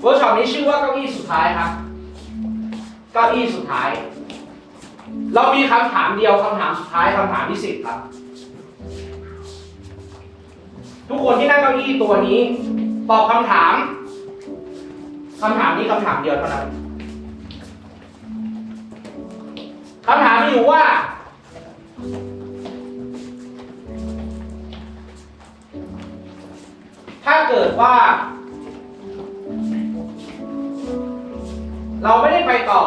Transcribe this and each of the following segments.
เวิร์กช็อปนี้ชื่อว่าเก้าอี้สุดท้ายครับเก้าอี้สุดท้ายเรามีคำถามเดียวคำถามสุดท้ายคำถามที่10ครับทุกคนที่นั่งเก้าอี้ตัวนี้ตอบคำถามนี้คำถามเดียวเท่านั้นคำถามมีอยู่ว่าถ้าเกิดว่าเราไม่ได้ไปต่อ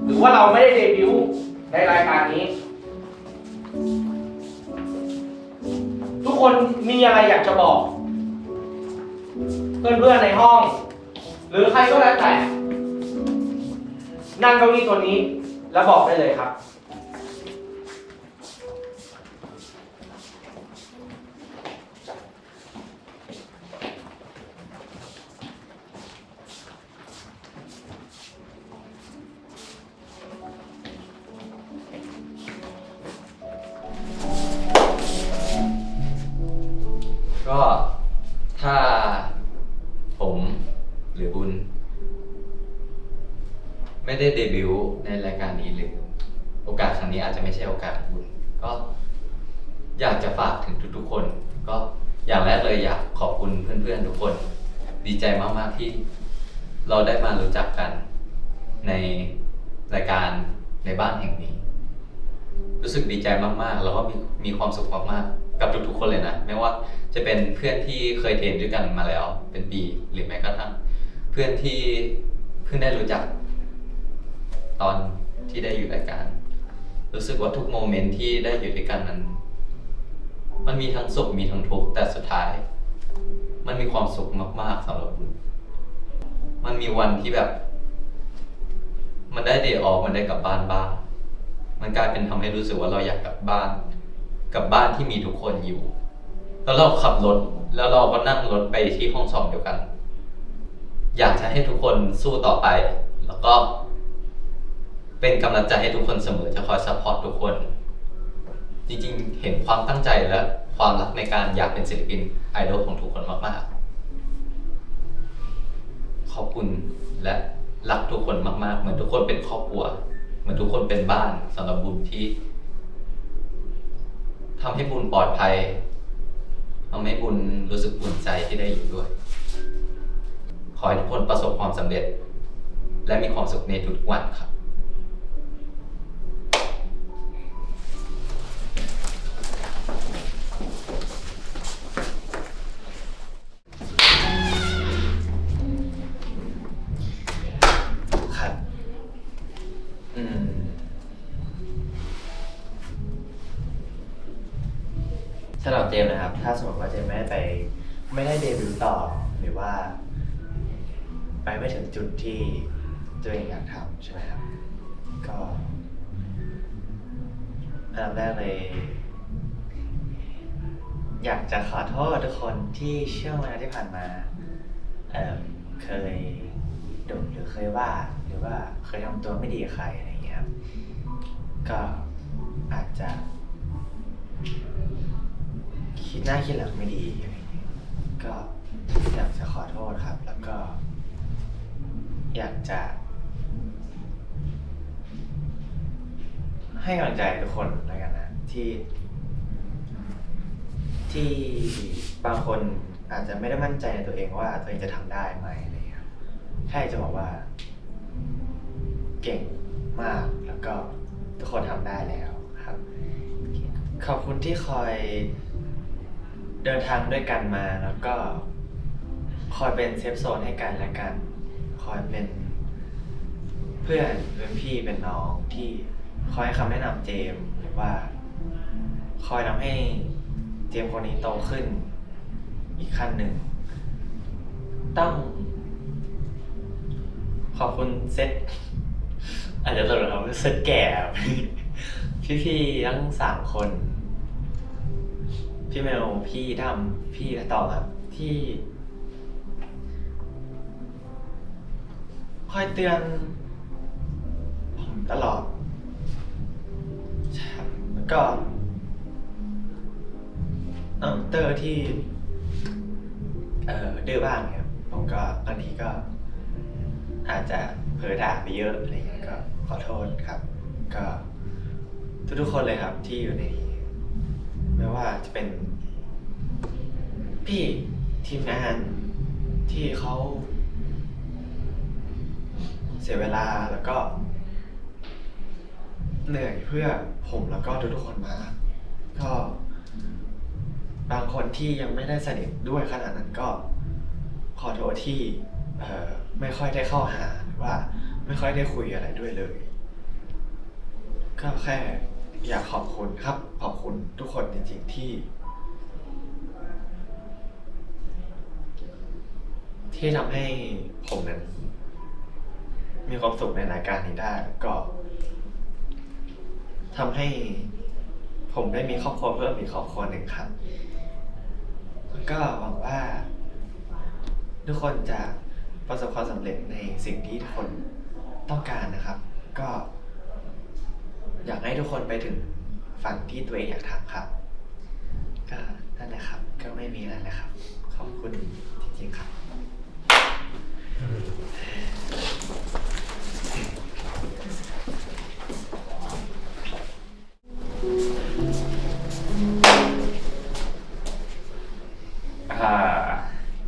หรือว่าเราไม่ได้เดบิวต์ในรายการนี้ทุกคนมีอะไรอยากจะบอกเพื่อนๆในห้องหรือใครก็แล้วแต่นั่งเก้าอี้ตัวนี้แล้วบอกได้เลยครับก็ถ้าผมหรือบุญไม่ได้เดบิวต์ในรายการนี้หรือโอกาสครั้งนี้อาจจะไม่ใช่โอกาสของบุญก็อยากจะฝากถึงทุกๆคนก็อย่างแรกเลยอยากขอบคุณเพื่อนๆทุกคนดีใจมากๆที่เราได้มารู้จักกันในรายการในบ้านแห่งนี้รู้สึกดีใจมากๆแล้วก็มีความสุขมากๆกับทุกๆคนเลยนะไม่ว่าจะเป็นเพื่อนที่เคยเทรนด้วยกันมาแล้วเป็นปีหรือแม้กระทั่งเพื่อนที่เพิ่งได้รู้จักตอนที่ได้อยู่รายการรู้สึกว่าทุกโมเมนต์ที่ได้อยู่ด้วยกันมันมีทั้งสุขมีทั้งทุกข์แต่สุดท้ายมันมีความสุขมากๆสำหรับผมมันมีวันที่แบบมันได้เดย์ออฟมันได้กลับบ้านบ้างมันกลายเป็นทำให้รู้สึกว่าเราอยากกลับบ้านที่มีทุกคนอยู่แล้วเราขับรถแล้วเราก็นั่งรถไปที่ห้องสอบเดียวกันอยากจะให้ทุกคนสู้ต่อไปแล้วก็เป็นกำลังใจให้ทุกคนเสมอจะคอยซัพพอร์ตทุกคนจริงๆเห็นความตั้งใจและความรักในการอยากเป็นศิลปินไอดอลของทุกคนมากๆขอบคุณและรักทุกคนมากๆเหมือนทุกคนเป็นครอบครัวเหมือนทุกคนเป็นบ้านสำหรับบุญที่ทำให้บุญปลอดภัยทำให้บุญรู้สึกอุ่นใจที่ได้อยู่ด้วยขอให้ทุกคนประสบความสำเร็จและมีความสุขในทุกวันครับครับสำหรับเจมส์นะครับถ้าสมมติว่าเจมส์ไม่ได้เดบิวต์ต่อหรือว่าไปไม่ถึงจุดที่ตัวเองอยากทำใช่ไหมครับก็อันดับแรกเลยอยากจะขอโทษทุกคนที่ช่วงเวลาที่ผ่านมาเคยดุหรือเคยว่าหรือว่าเคยทำตัวไม่ดีกับใครอะไรอย่างเงี้ยครับก็อาจจะคิดหน้าคิดหลังไม่ดีอะไรอย่างเงี้ยก็อยากจะขอโทษครับแล้วก็อยากจะให้กำลังใจทุกคนแล้วกันนะที่บางคนอาจจะไม่ได้มั่นใจในตัวเองว่าตัวเองจะทำได้ไหมอะไรอย่างเงี้ยแค่จะบอกว่าเก่งมากแล้วก็ทุกคนทำได้แล้วครับขอบคุณที่คอยเดินทางด้วยกันมาแล้วก็คอยเป็นเซฟโซนให้กันและกันคอยเป็นเพื่อนเป็นพี่เป็นน้องที่คอยให้คำแนะนำเจมส์หรือว่าคอยทำให้เจมส์คนนี้โตขึ้นอีกขั้นหนึ่งต้องขอบคุณเซตอาจจะตลกครับเซตแก่พี่ๆทั้ง3คนพี่เมลพี่ดำพี่และต่อครับที่คอยเตือนผมตลอดใช่ครับแล้วก็น้องเตอร์ที่ ดื้อบ้างครับผมก็บางทีก็ อาจจะเผลอด่าไปเยอะอะไรเงี้ยก็ขอโทษครับ ก็ทุกๆคนเลยครับที่อยู่ในนี้ไม่ว่าจะเป็น พี่ทีมงานที่เขาเสียเวลาแล้วก็ เหนื่อยเพื่อผมแล้วก็ทุกๆคนมา ก็บางคนที่ยังไม่ได้สนิทด้วยขนาดนั้นก็ขอโทษที่ไม่ค่อยได้เข้าหาหรือว่าไม่ค่อยได้คุยอะไรด้วยเลย ก็แค่อยากขอบคุณครับ ขอบคุณทุกคนจริงๆที่ทำให้ผมนั้นมีความสุขในรายการนี้ได้ก็ทำให้ผมได้มีครอบครัวเพิ่มอีกครอบครัวหนึ่งครับก็หวังว่าทุกคนจะประสบความสำเร็จในสิ่งที่ทุกคนต้องการนะครับ ก็อยากให้ทุกคนไปถึงฝันที่ตัวเองอยากทำครับก็นั่นแหละครับก็ไม่มีอะไรแล้วครับขอบคุณจริงๆครับ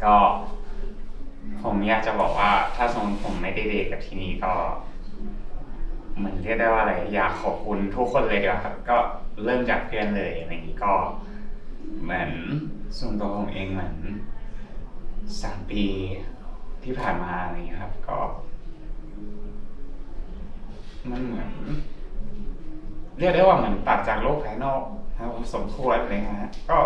ก็ผมอยากจะบอกว่าถ้าสมมติผมไม่ได้เดทกับที่นี่ก็เหมือนเรียกได้ว่าอะไรอยากขอบคุณทุกคนเลยดีกว่าครับก็เริ่มจากเพื่อนเลยอะไรอย่างนี้ก็เหมือนส่วนตัวผมเองเหมือน3 ปีที่ผ่านมาอะไรอย่างนี้ครับก็มันเหมือนเรียกได้ว่าเหมือนตัดจากโลกภายนอกนะครับสมควรอะไรเงี้ยก็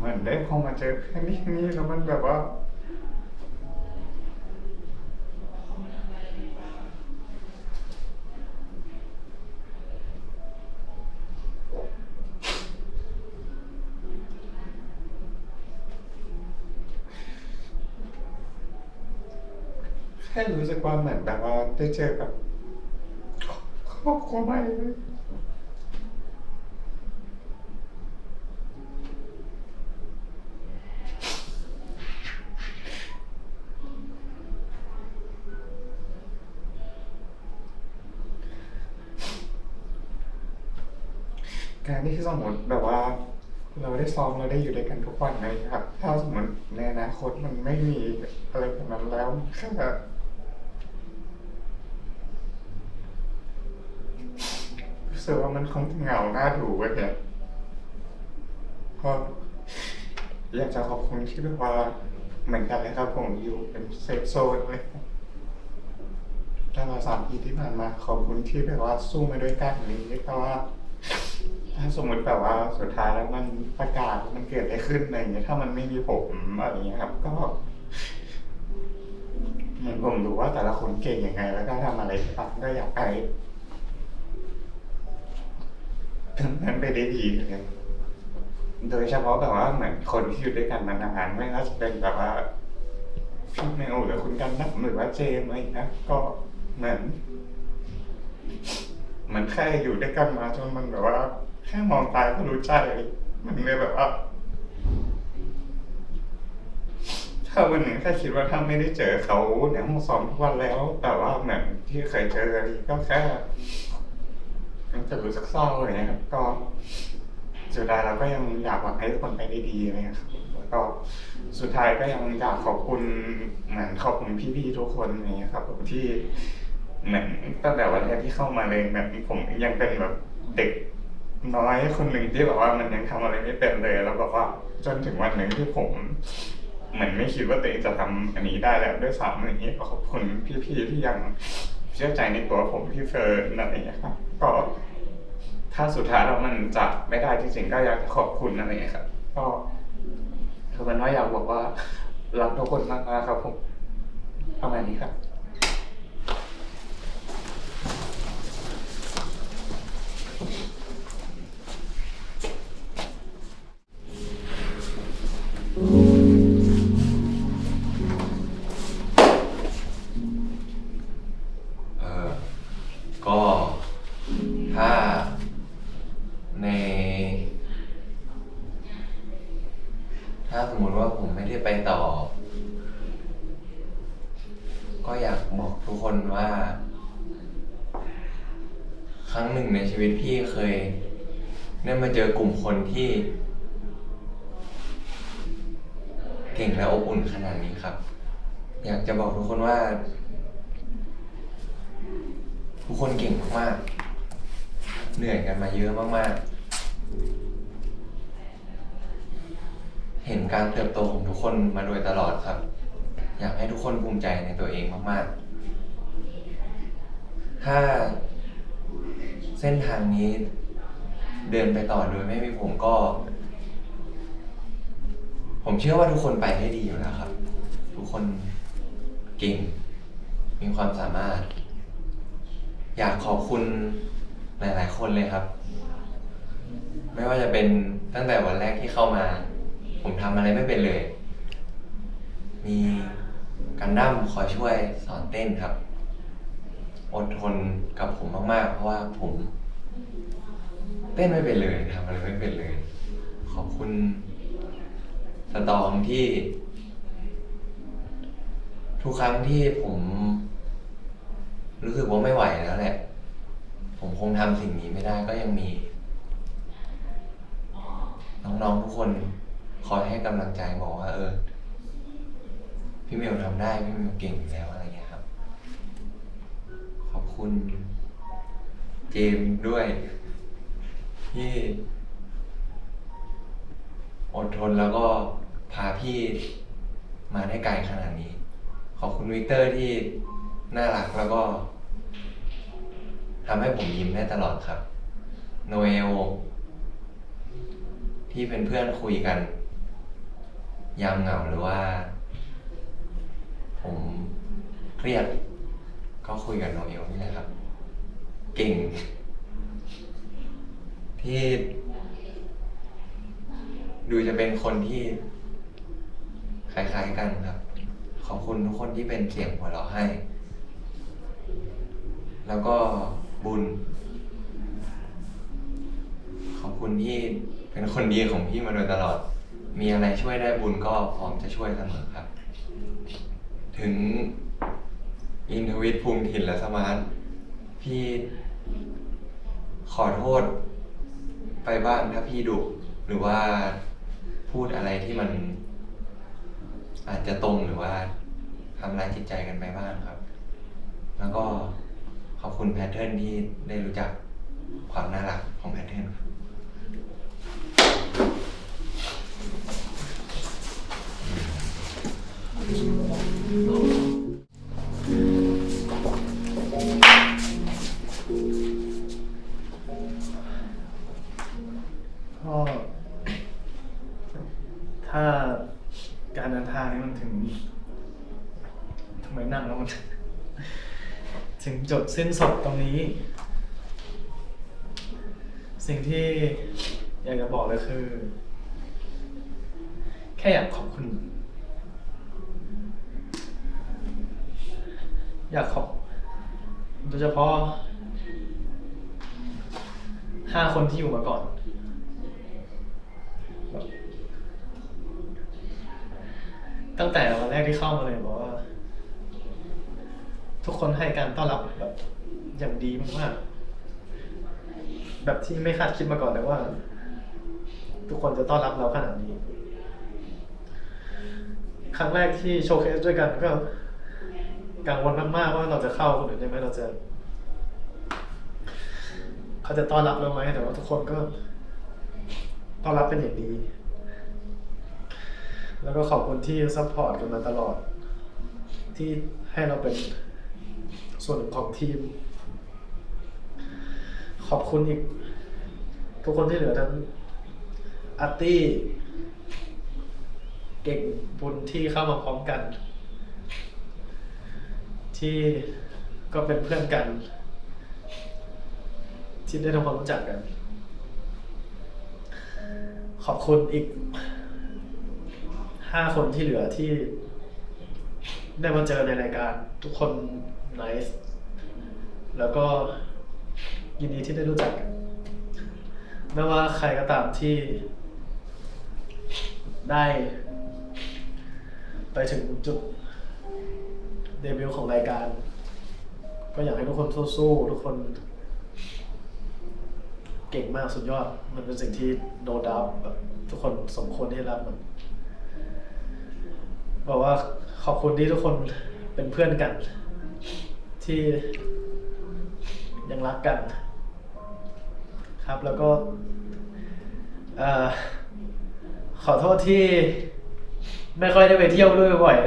เหมือนได้พอมาเจอเพื่อนที่นี่แล้วมันแบบว่าแค่รู้สึกว่าเหมือนแบบว่าได้เจอแบบครอบครัวใหม่เลยการที่สมมติแบบว่าเราได้ซ้อมเราได้อยู่ด้วยกันทุกวันเลยครับถ้าสมมติในอนาคตมันไม่มีอะไรแบบนั้นแล้วแค่รู้สึกว่ามันคงเหงาหน้าดูเว้ยเนี่ยก็อยากจะขอบคุณที่แบบว่าเหมือนกันเลยครับผมอยู่เป็นเซฟโซนเลยตลอด3 ปีที่ผ่านมาขอบคุณที่แบบว่าสู้มาด้วยกันนี้เพราะว่าถ้าสมมติแบบว่าสุดท้ายแล้วมันประกาศมันเกิดอะไรขึ้นอะไรอย่างเงี้ยถ้ามันไม่มีผมอะไรอย่างเงี้ยครับก็เหมือนผมรู้ว่าแต่ละคนเก่งยังไงแล้วก็ทำอะไรบ้างก็อยากไปทำนั้นไปได้ดีเลยโดยเฉพาะแบบว่าเหมือนคนที่อยู่ด้วยกันมานานไม่ว่าจะเป็นแบบว่าพี่แมวหรือคุณกันนักหรือว่าเจมอะไรนะก็เหมือนแค่อยู่ด้วยกันมาจนมันแบบว่าแค่มองตาก็รู้ใจมันเลยแบบว่าถ้าวันหนึ่งแค่คิดว่าถ้าไม่ได้เจอเขาในห้องซ้อมทุกวันแล้วแต่ว่าเหมือนที่เคยเจอกันก็แค่มันจะรู้สึกเศร้าอะไรเงี้ยครับก็สุดท้ายเราก็ยังอยากหวังให้ทุกคนไปได้ดีอะไรเงี้ยครับแล้วก็สุดท้ายก็ยังอยากขอบคุณเหมือนขอบคุณพี่ๆทุกคนอะไรเงี้ยครับผมที่เหมือนตั้งแต่วันแรกที่เข้ามาเลยแบบผมยังเป็นแบบเด็กน้อยคนหนึ่งที่แบบว่ามันยังทำอะไรไม่เป็นเลยแล้วบอกว่าจนถึงวันหนึ่งที่ผมเหมือนไม่คิดว่าตัวเองจะทำอันนี้ได้แล้วด้วยซ้ำอย่างนี้ก็ขอบคุณพี่ๆที่ยังเชื่อใจในตัวผมพี่เฟิร์นอะไรอย่างเงี้ยครับก็ถ้าสุดท้ายแล้วมันจะไม่ได้จริงๆก็อยากจะขอบคุณอะไรอย่างเงี้ยครับก็คือมันว่าอยากบอกว่ารักทุกคนมากๆครับผมประมาณนี้ครับ ต่อ ก็อยากบอกทุกคนว่า ครั้งหนึ่งในชีวิตพี่เคยได้มาเจอกลุ่มคนที่ เก่งและอบอุ่นขนาดนี้ครับ อยากจะบอกทุกคนว่า ทุกคนเก่งมากๆเหนื่อยกันมาเยอะมากๆ เห็นการเติบโตของทุกคนมาโดยตลอดครับ อยากให้ทุกคนภูมิใจในตัวเองมากๆ ถ้าเส้นทางนี้เดินไปต่อโดยไม่มีผมก็ ผมเชื่อว่าทุกคนไปได้ดีอยู่แล้วครับ ทุกคนเก่ง มีความสามารถ อยากขอบคุณหลายๆคนเลยครับ ไม่ว่าจะเป็นตั้งแต่วันแรกที่เข้ามา ผมทำอะไรไม่เป็นเลย มีกันดั้มคอยช่วยสอนเต้นครับ อดทนกับผมมากๆ เพราะว่าผม เต้นไม่เป็นเลยทำอะไรไม่เป็นเลย ขอบคุณสตองที่ ทุกครั้งที่ผมรู้สึกว่าไม่ไหวแล้วแหละ ผมคงทำสิ่งนี้ไม่ได้ก็ยังมี น้องๆทุกคนคอยให้กำลังใจบอกว่าพี่เมลทำได้พี่เมลเก่งอยู่แล้วอะไรเงี้ยครับ ขอบคุณเจมส์ด้วย ที่อดทนแล้วก็พาพี่มาได้ไกลขนาดนี้ ขอบคุณวิกเตอร์ที่น่ารักแล้วก็ทำให้ผมยิ้มได้ตลอดครับ โนเอลที่เป็นเพื่อนคุยกันยามเหงาหรือว่า ผมเครียดก็คุยกับโนเอลนี่แหละครับ เก่ง ที่ดูจะเป็นคนที่คล้ายๆกันครับ ขอบคุณทุกคนที่เป็นเสียงหัวเราะให้ แล้วก็บุญ ขอบคุณที่เป็นคนดีของพี่มาโดยตลอด มีอะไรช่วยได้บุญก็พร้อมจะช่วยเสมอครับ ถึงอินทวิทย์ภูมิถิ่นและสมาร์ทพี่ขอโทษไปบ้างถ้าพี่ดุหรือว่าพูดอะไรที่มันอาจจะตรงหรือว่าทำร้ายจิตใจกันไปบ้างครับ แล้วก็ขอบคุณแพทเทิร์นที่ได้รู้จักความน่ารักของแพทเทิร์นครับ ก็ถ้าการเดินทางนี้มันถึงทำไมนั่งแล้วมัน ถึงจุดสิ้นสุดตรงนี้ สิ่งที่อยากจะบอกเลยคือ แค่อยากขอบคุณ อยากขอบโดยเฉพาะ5 คนที่อยู่มาก่อนแบบตั้งแต่วันแรกที่เข้ามาเลยบอกว่า ทุกคนให้การต้อนรับแบบอย่างดีมากๆแบบที่ไม่คาดคิดมาก่อนเลยว่า ทุกคนจะต้อนรับเราขนาดนี้ ครั้งแรกที่โชว์เคสด้วยกันก็กังวลมากๆว่าเราจะเข้าคนอื่นได้ไหมเขาจะต้อนรับเราไหมแต่ว่าทุกคนก็ต้อนรับเป็นอย่างดี แล้วก็ขอบคุณที่ซัพพอร์ตกันมาตลอด ที่ให้เราเป็นส่วนหนึ่งของทีม ขอบคุณอีกทุกคนที่เหลือทั้งอาร์ตี้เก่งบุญที่เข้ามาพร้อมกัน ที่ก็เป็นเพื่อนกัน ที่ได้ทำความรู้จักกัน ขอบคุณอีก5 คนที่เหลือที่ได้มาเจอในรายการทุกคนไนซ์แล้วก็ยินดีที่ได้รู้จักกันไม่ว่าใครก็ตามที่ได้ ไปถึงจุดเดบิวต์ของรายการ ก็อยากให้ทุกคนสู้ๆทุกคนเก่งมากสุดยอด มันเป็นสิ่งที่ no doubt แบบทุกคนสมควรที่รับมันบอกว่าขอบคุณที่ทุกคนเป็นเพื่อนกัน ที่ยังรักกัน ครับแล้วก็ขอโทษที่ไม่ค่อยได้ไปเที่ยวด้วยบ่อย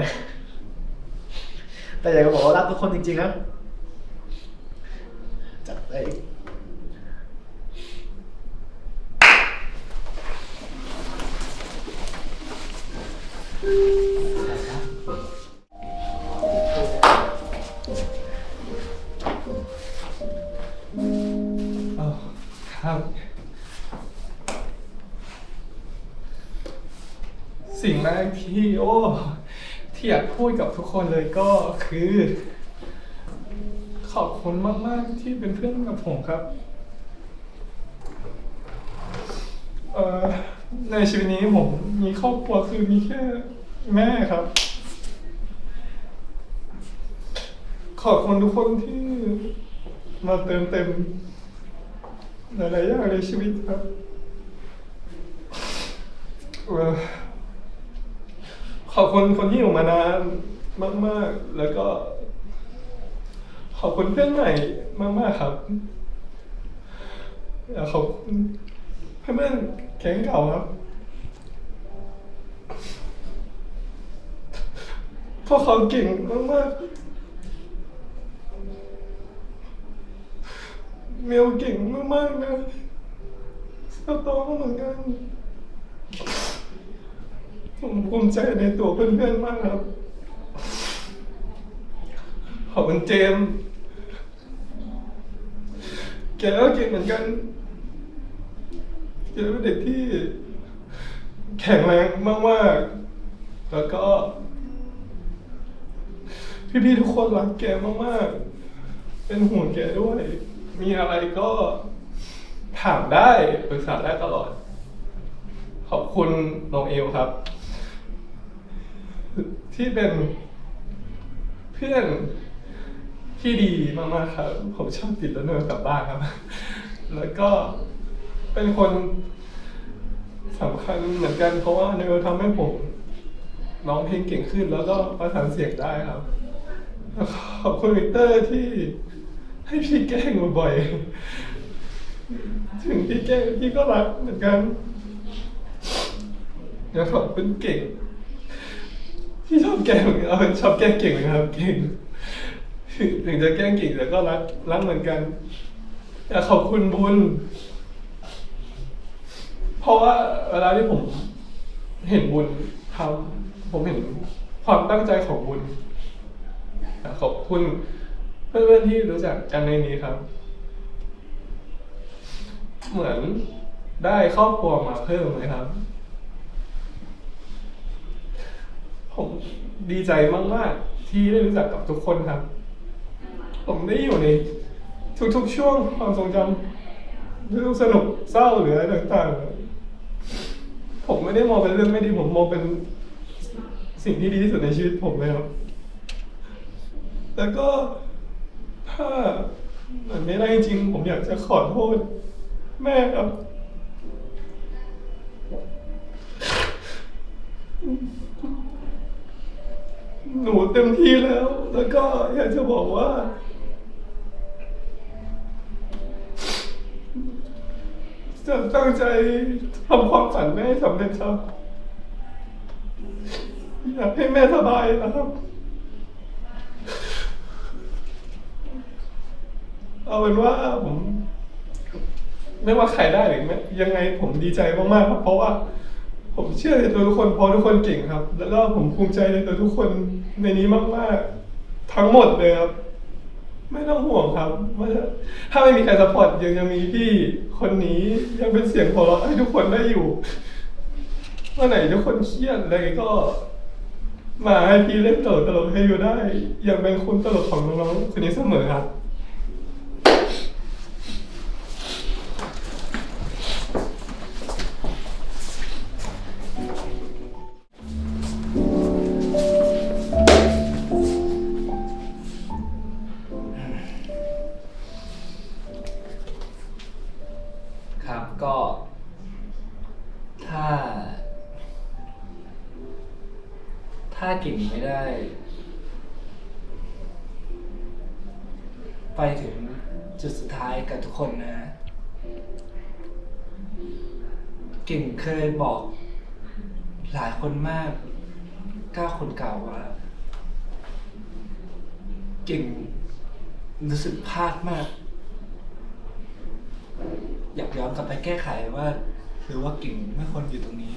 ๆแต่อยากจะบอกว่ารักทุกคนจริงๆครับจัดไปครับ สิ่งแรกที่ที่อยากพูดกับทุกคนเลยก็คือ ขอบคุณมากๆที่เป็นเพื่อนกับผมครับในชีวิตนี้ผมมีครอบครัวคือมีแค่แม่ครับ ขอบคุณทุกคนที่มาเติมเต็มหลายๆอย่างในชีวิตครับขอบคุณคนที่อยู่มานานมากๆแล้วก็ขอบคุณเพื่อนใหม่มากๆครับอยากขอบคุณเพื่อนๆแก๊งเก่าครับพวกเขาเก่งมากๆเมลเก่งมากๆนะสตอก็เหมือนกันผมภูมิใจในตัวเพื่อนๆมากครับขอบคุณเจมส์แกก็เก่งเหมือนกันแกเป็นเด็กที่แข็งแรงมากๆแล้วก็พี่ๆทุกคนรักแกมากๆเป็นห่วงแกด้วยมีอะไรก็ถามได้ปรึกษาได้ตลอดขอบคุณน้องเอลครับที่เป็นเพื่อนที่ดีมากๆครับผมชอบติดแล้วเดินกลับบ้านครับแล้วก็เป็นคนสำคัญเหมือนกันเพราะว่าเนลทำให้ผมร้องเพลงเก่งขึ้นแล้วก็ประสานเสียงได้ครับแล้วขอบคุณวิกเตอร์ที่ให้พี่แกล้งบ่อยๆถึงพี่แกล้งพี่ก็รักเหมือนกันแล้วขอบคุณเก่งที่ชอบแกล้งชอบแกล้งเก่งนะครับเก่งถึงจะแกล้งเก่งแต่ก็รักเหมือนกันอยากขอบคุณบุญเพราะว่าเวลาที่ผมเห็นบุญทำผมเห็นความตั้งใจของบุญอยากขอบคุณเพื่อนๆที่รู้จักกันในนี้ครับเหมือนได้ครอบครัวมาเพิ่มเลยครับผมดีใจมากๆที่ได้รู้จักกับทุกคนครับผมได้อยู่ในทุกๆช่วงความทรงจำเรื่องสนุกเศร้าหรืออะไรต่างๆผมไม่ได้มองเป็นเรื่องไม่ดีผมมองเป็นสิ่งที่ดีที่สุดในชีวิตผมเลยครับแล้วก็ถ้ามันไม่ได้จริงผมอยากจะขอโทษแม่ครับหนูเต็มที่แล้วก็อยากจะบอกว่าจะตั้งใจทำความฝันแม่ให้สำเร็จครับอยากให้แม่สบายนะครับเอาเป็นว่าผมไม่ว่าใครได้หรือไม่ยังไงผมดีใจมากๆครับเพราะว่าผมเชื่อในตัวทุกคนเพราะทุกคนเก่งครับแล้วก็ผมภูมิใจในตัวทุกคนในนี้มากๆทั้งหมดเลยครับไม่ต้องห่วงครับว่าถ้าไม่มีใครซัพพอร์ตยังมีพี่คนนี้ยังเป็นเสียงหัวเราะให้ทุกคนได้อยู่เมื่อไหร่ทุกคนเครียดอะไรก็มาให้พี่เล่นตลกให้อยู่ได้ยังเป็นคุณตลกของน้องๆคนนี้เสมอครับ เก่งไม่ได้ ไปถึงจุดสุดท้ายกับทุกคนนะ เก่งเคยบอกหลายคนมาก9 คนเก่าว่า เก่งรู้สึกพลาดมาก อยากย้อนกลับไปแก้ไขว่า หรือว่าเก่งไม่ควรอยู่ตรงนี้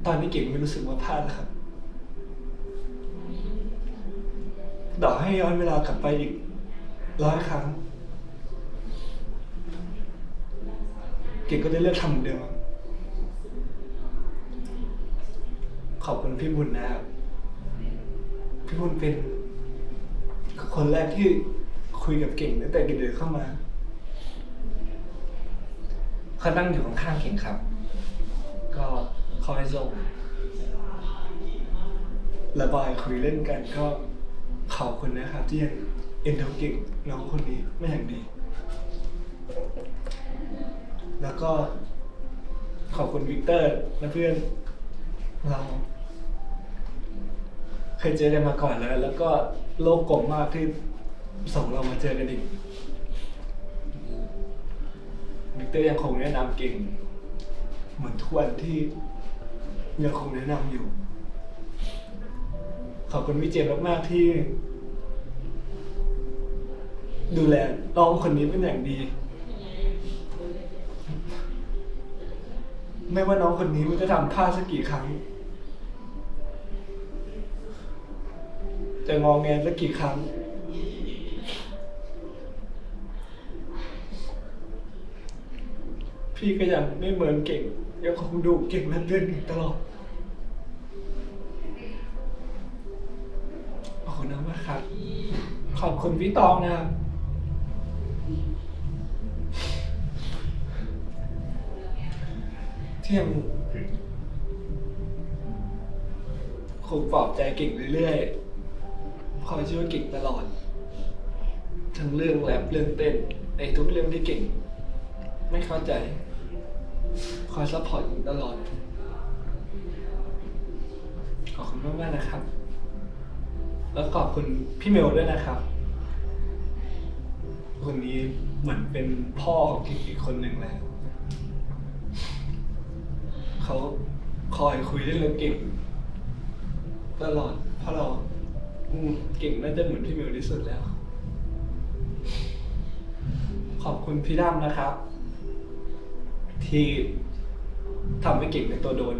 ตอนนี้เก่งไม่รู้สึกว่าพลาดแล้วครับต่อให้ย้อนเวลากลับไปอีก100 ครั้ง เก่งก็จะเลือกทำเหมือนเดิม ขอบคุณพี่บุญนะครับ พี่บุญเป็นคนแรกที่คุยกับเก่งตั้งแต่เดินเข้ามา เขานั่งอยู่ข้างๆเก่งครับ ก็คอยส่งระบายคุยเล่นกันก็ขอบคุณนะครับ ที่ยังเอ็นดูเก่งน้องคนนี้ไม่อย่างดี แล้วก็ขอบคุณวิกเตอร์และเพื่อนเราเคยเจอกันมาก่อนแล้วก็โลกกลมมากที่ส่งเรามาเจอกันอีกวิกเตอร์ยังคงแนะนำเก่งเหมือนทุกวันที่ยังคงแนะนำอยู่ ขอบคุณพี่เจมส์มากๆที่ดูแลน้องคนนี้เป็นอย่างดี ไม่ว่าน้องคนนี้มันจะทำพลาดสักกี่ครั้ง จะงอแงสักกี่ครั้ง พี่ก็ยังไม่เหมือนเก่งยังคงดูเก่งและเลื่อนอยู่ตลอด ขอบคุณมากครับ ขอบคุณพี่ตองนะครับ ที่ยังคงปลอบใจเก่งเรื่อยๆคอยช่วยเก่งตลอด ทั้งเรื่องแรปเรื่องเต้นในทุกเรื่องที่เก่งไม่เข้าใจ คอยซัพพอร์ตตลอด ขอบคุณมากๆนะครับ แล้วขอบคุณพี่เมลด้วยนะครับ คนนี้เหมือนเป็นพ่อของเก่งอีกคนหนึ่งแล้ว เขาคอยคุยเรื่องเก่งตลอด เพราะเราเก่งน่าจะเหมือนพี่เมลที่สุดแล้ว ขอบคุณพี่ดำนะครับ ที่ทำให้เก่งเป็นตัวโดน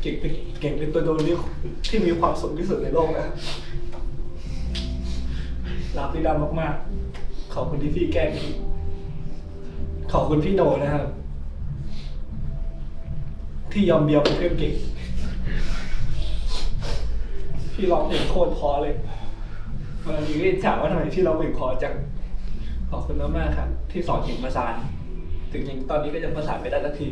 เก่งเป็นตัวโดนที่มีความสุขที่สุดในโลกนะรักพี่ดำมากๆขอบคุณที่พี่แกล้งพี่ขอบคุณพี่โนนะครับ ที่ยอมเบียวเป็นเพื่อนเก่ง พี่ร้องเพลงโคตรเพอเลยวันนี้ก็ถามว่าทำไมพี่ร้องเพลงเพอจังขอบคุณมากๆครับ ที่สอนเก่งประสานถึงจริงตอนนี้ก็ยังประสานไม่ได้สักที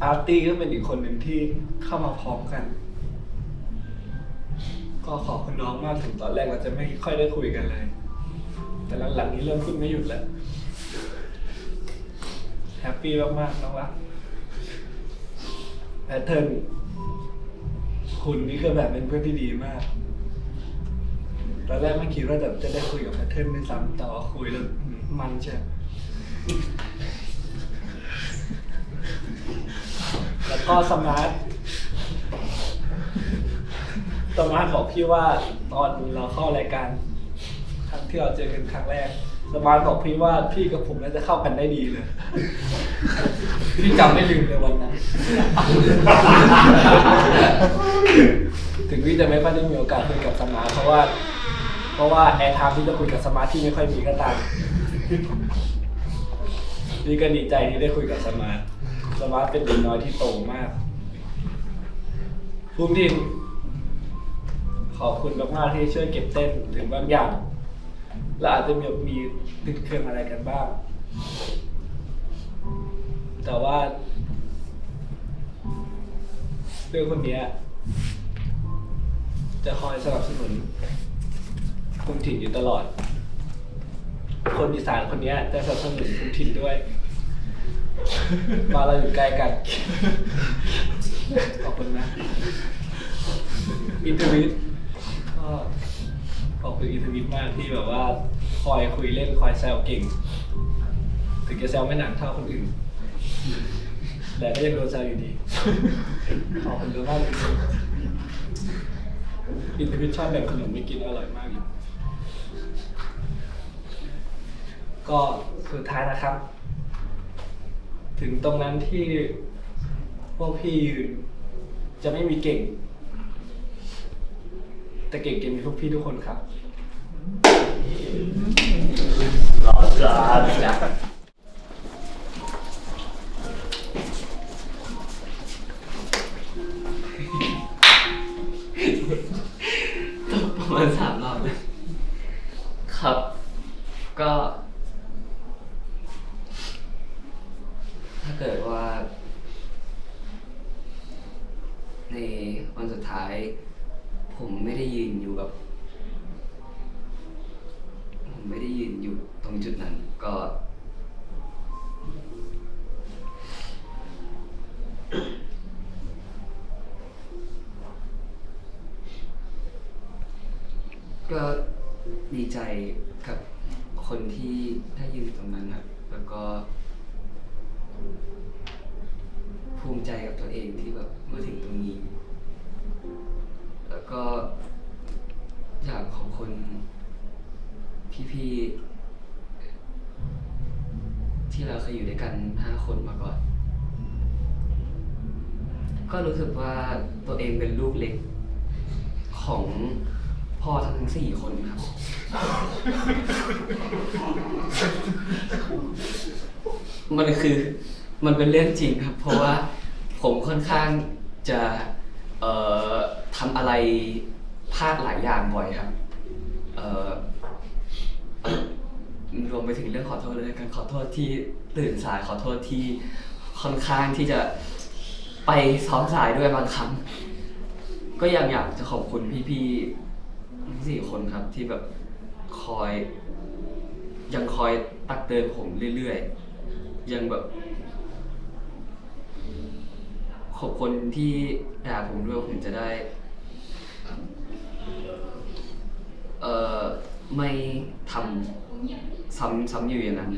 อาร์ตี้ก็เป็นอีกคนหนึ่งที่เข้ามาพร้อมกัน ก็ขอบคุณน้องมากถึงตอนแรกเราจะไม่ค่อยได้คุยกันเลย แต่หลังๆนี้เริ่มพูดไม่หยุดแล้วแฮปปี้มากๆน้องรักแพทเทิร์นคุณนี่คือแบบเป็นเพื่อนที่ดีมากตอนแรกไม่คิดว่าจะได้คุยกับแพทเทิร์นด้วยซ้ำแต่ว่าคุยแล้วมันใช่แล้วก็สมาร์ทบอกพี่ว่าตอนเราเข้ารายการครั้งที่เราเจอกันครั้งแรกสมาร์ทบอกพี่ว่าพี่กับผมน่าจะเข้ากันได้ดีเลย พี่จำไม่ลืมเลยวันนั้น ถึงพี่จะไม่ค่อยได้มีโอกาสคุยกับสมาร์ทเพราะว่าแอร์ไทม์ที่จะคุยกับสมาร์ทที่ไม่ค่อยมีก็ตามพี่ก็ดีใจที่ได้คุยกับสมาร์ทเป็นเด็กน้อยที่โตมากภูมิทินขอบคุณมากๆที่ช่วยเก็บเต้นถึงบางอย่างและอาจจะมีติดเครื่องอะไรกันบ้างแต่ว่าเรื่องคนนี้จะคอยสนับสนุนภูมิถิ่นอยู่ตลอด คนอีสานคนเนี้ยจะสนับสนุนทุกถิ่นด้วยมาเราอยู่ใกล้กัน ขอบคุณนะอินเทอร์วิทก็ขอบคุณอินเทอร์วิทมากที่แบบว่าคอยคุยเล่นคอยแซวเก่ง ถึงจะแซวไม่หนักเท่าคนอื่น แต่ก็ยังโดนแซวอยู่ดี ขอบคุณมากอินเทอร์วิทชอบแบบขนมไม่กินอร่อยมากอยู่ก็สุดท้ายนะครับ ถึงตรงนั้นที่พวกพี่ยืนจะไม่มีเก่ง แต่เก่งมีพวกพี่ทุกคนครับ รอจ้า ประมาณ3 รอบเลยครับ ก็ ถ้าเกิดว่า ในวันสุดท้าย ผมไม่ได้ยืนอยู่ตรงจุดนั้นก็ ก็ดีใจกับคนที่ได้ยืนตรงนั้นครับ แล้วก็ ภูมิใจกับตัวเองที่แบบมาถึงตรงนี้ แล้วก็อยากขอบคุณพี่ๆที่เราเคยอยู่ด้วยกัน5 คนมาก่อน ก็รู้สึกว่าตัวเองเป็นลูกเล็กของพ่อทั้ง4 คนครับ มันเป็นเรื่องจริงครับ เพราะว่าผมค่อนข้างจะทำอะไรพลาดหลายอย่างบ่อยครับรวมไปถึงเรื่องขอโทษเลยกันขอโทษที่ตื่นสายขอโทษที่ค่อนข้างที่จะไปซ้อมสายด้วยบางครั้งก็ยังอยากจะขอบคุณพี่ๆทั้ง4 คนครับที่แบบยังคอยตักเตือนผมเรื่อยๆยังแบบขอบคุณที่ด่าผมด้วยผมจะได้ไม่ทำซ้ำอยู่อย่างนั้น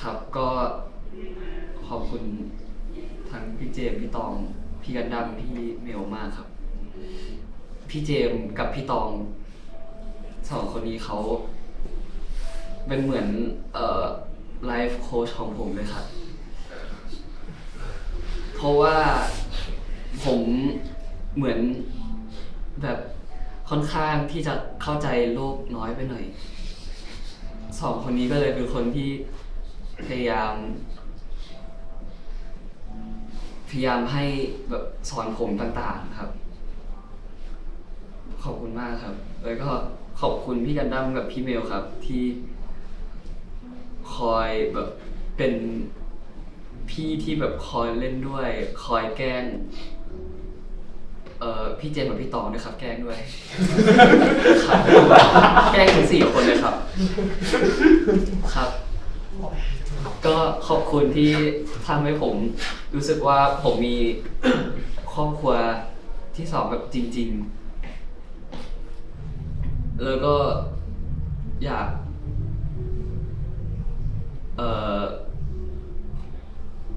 ครับก็ขอบคุณทั้งพี่เจมส์พี่ตองพี่กันดั้มพี่เมลมากครับพี่เจมส์กับพี่ตอง2 คนนี้เขาเป็นเหมือนไลฟ์โค้ชของผมเลยครับเพราะว่าผมเหมือนแบบค่อนข้างที่จะเข้าใจโลกน้อยไปหน่อย2 คนนี้ก็เลยเป็นคนที่พยายามให้แบบสอนผมต่างๆครับขอบคุณมากครับแล้วก็ขอบคุณพี่กันดั้มกับพี่เมลครับที่คอยแบบเป็นพี่ที่แบบคอยเล่นด้วยคอยแกล้งพี่เจมส์กับพี่ตองด้วยครับแกล้งด้วยครับแกล้งถึง4 คนเลยครับครับก็ขอบคุณที่ทำให้ผมรู้สึกว่าผมมีครอบครัวที่2แบบจริงๆแล้วก็อยาก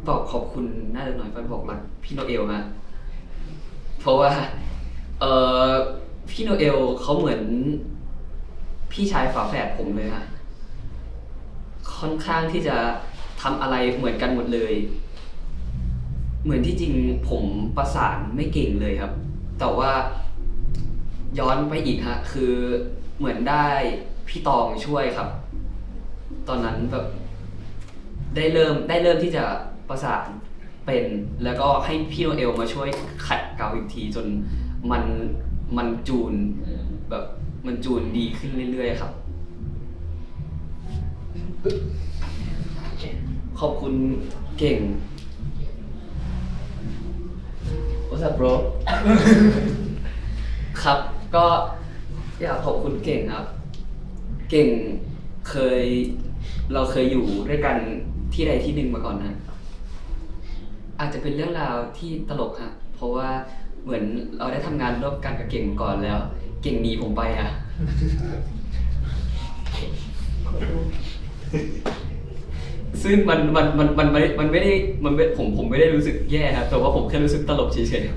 บอกขอบคุณน่าจะน้อยไปบอกรักพี่โนเอลฮะเพราะว่าพี่โนเอลเขาเหมือนพี่ชายฝาแฝดผมเลยฮะค่อนข้างที่จะทำอะไรเหมือนกันหมดเลยเหมือนที่จริงผมประสานไม่เก่งเลยครับแต่ว่าย้อนไปอีกฮะคือเหมือนได้พี่ตองช่วยครับตอนนั้นแบบได้เริ่มที่จะประสานเป็นแล้วก็ให้พี่โนเอลมาช่วยขัดเกลาอีกทีจนมันจูนแบบมันจูนดีขึ้นเรื่อยๆครับขอบคุณเก่ง What's up bro ครับก็ อยากขอบคุณเก่งครับ เก่งเราเคยอยู่ด้วยกันที่ใดที่หนึ่งมาก่อนนะ อาจจะเป็นเรื่องราวที่ตลกฮะเพราะว่าเหมือนเราได้ทำงานร่วมกันกับเก่งมาก่อนแล้ว เก่งหนีผมไปอะซึ่งมันไม่ได้ผมไม่ได้รู้สึกแย่ครับแต่ว่าผมแค่รู้สึกตลกเฉยๆ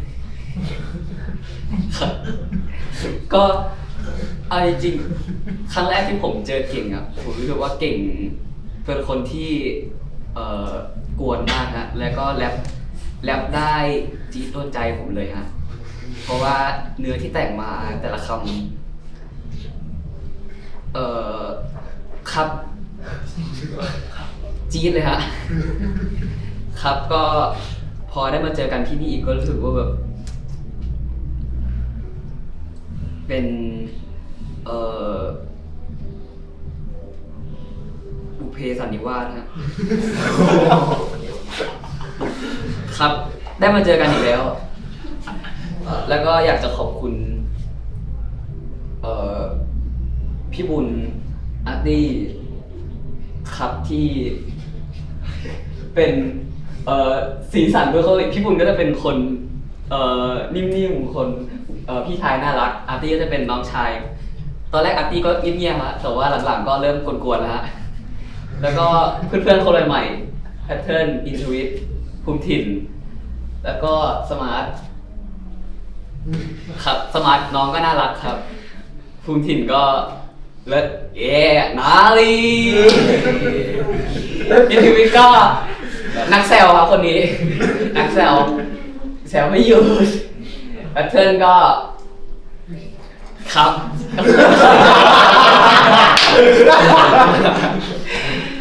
ครับก็เอาจริงๆครั้งแรกที่ผมเจอเก่งอ่ะผมรู้สึกว่าเก่งเป็นคนที่กวนมากฮะแล้วก็แรปได้จี๊ดโดนใจผมเลยฮะเพราะว่าเนื้อที่แต่งมาแต่ละคำครับจี๊ดเลยฮะครับก็พอได้มาเจอกันที่นี่อีกก็รู้สึกว่าแบบเป็นบุพเพสันนิวาสฮะ ครับได้มาเจอกันอีกแล้ว แล้วก็อยากจะขอบคุณพี่บุญอาร์ตี้ครับที่เป็นสีสันด้วยเขาพี่บุญก็จะเป็นคนนิ่มๆคนพี่ชายน่ารักอาร์ตี้ก็จะเป็นน้องชายตอนแรกอาร์ตี้ก็เงียบๆฮะแต่ว่าหลังๆก็เริ่มกวนๆแล้วฮะแล้วก็เพื่อนๆคนใหม่แพทเทิร์นอินทวิทภูมิถิ่นแล้วก็สมาร์ทครับสมาร์ทน้องก็น่ารักครับภูมิถิ่นก็เลิศนาลีอินทวิทก็นักแซวครับคนนี้นักแซวไม่หยุดแพทเทิร์นก็ครับ